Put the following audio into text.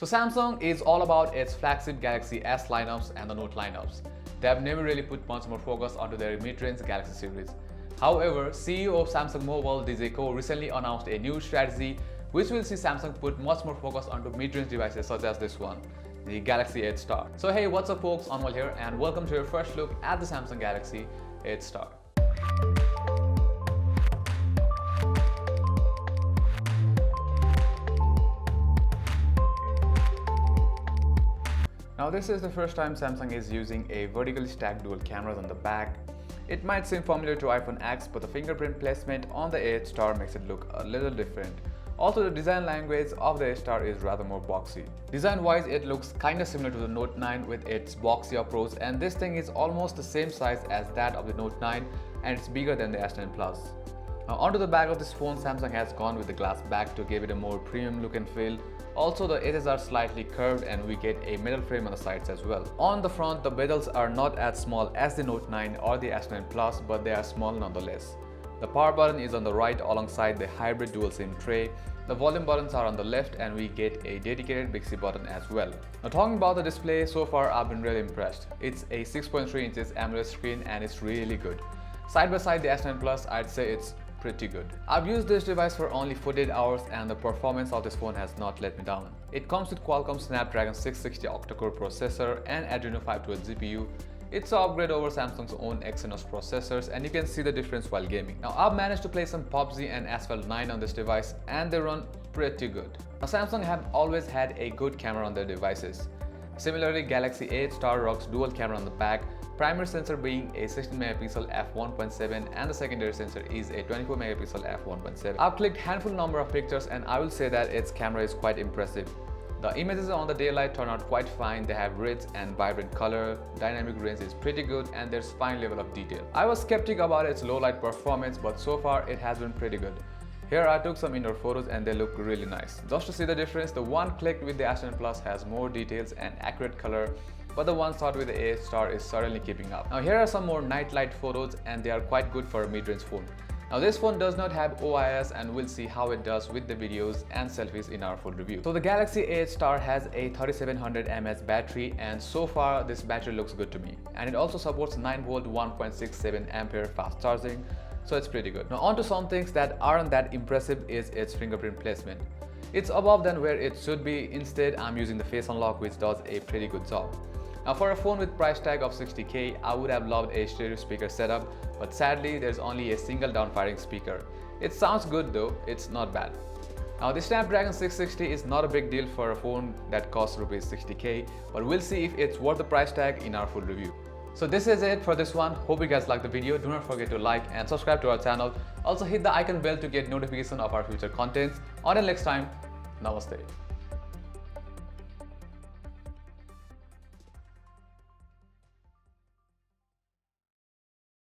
So Samsung is all about its flagship Galaxy S lineups and the Note lineups. They have never really put much more focus onto their mid-range Galaxy series. However, CEO of Samsung Mobile, DJ Ko, recently announced a new strategy which will see Samsung put much more focus onto mid-range devices such as this one, the Galaxy 8 Star. So hey, what's up folks, Anmol here and welcome to your first look at the Samsung Galaxy 8 Star. Now this is the first time Samsung is using a vertically stacked dual cameras on the back. It might seem familiar to iPhone X, but the fingerprint placement on the 8 Star makes it look a little different. Also, the design language of the 8 Star is rather more boxy. Design-wise, it looks kinda similar to the Note 9 with its boxy approach, and this thing is almost the same size as that of the Note 9 and it's bigger than the S10 Plus. Now onto the back of this phone, Samsung has gone with the glass back to give it a more premium look and feel. Also, the edges are slightly curved and we get a metal frame on the sides as well. On the front, the bezels are not as small as the Note 9 or the S9 Plus, but they are small nonetheless. The power button is on the right alongside the hybrid dual SIM tray. The volume buttons are on the left and we get a dedicated Bixby button as well. Now talking about the display, so far I've been really impressed. It's a 6.3 inches AMOLED screen and it's really good. Side by side the S9 Plus, I'd say it's pretty good. I've used this device for only 48 hours and the performance of this phone has not let me down. It comes with Qualcomm Snapdragon 660 octa-core processor and Adreno 512 GPU. It's an upgrade over Samsung's own Exynos processors and you can see the difference while gaming. Now I've managed to play some PUBG and Asphalt 9 on this device and they run pretty good. Now Samsung have always had a good camera on their devices. Similarly, Galaxy 8 Star rocks dual camera on the back, primary sensor being a 16MP f1.7 and the secondary sensor is a 24MP f1.7. I've clicked handful number of pictures and I will say that its camera is quite impressive. The images on the daylight turn out quite fine. They have rich and vibrant color, dynamic range is pretty good and there's fine level of detail. I was skeptic about its low light performance, but so far it has been pretty good. Here I took some indoor photos and they look really nice. Just to see the difference, the one clicked with the S10 Plus has more details and accurate color, but the one shot with the 8 Star is certainly keeping up. Now here are some more night light photos and they are quite good for a mid-range phone. Now this phone does not have OIS and we'll see how it does with the videos and selfies in our full review. So the Galaxy 8 Star has a 3700 mAh battery and so far this battery looks good to me. And it also supports 9V 1.67 ampere fast charging, so it's pretty good. Now onto some things that aren't that impressive is its fingerprint placement. It's above than where it should be. Instead, I'm using the face unlock which does a pretty good job. Now for a phone with price tag of 60K, I would have loved a stereo speaker setup, but sadly there's only a single down-firing speaker. It sounds good though, it's not bad. Now the Snapdragon 660 is not a big deal for a phone that costs Rs 60K, but we'll see if it's worth the price tag in our full review. So this is it for this one. Hope you guys liked the video. Do not forget to like and subscribe to our channel. Also hit the icon bell to get notification of our future contents. Until next time, namaste.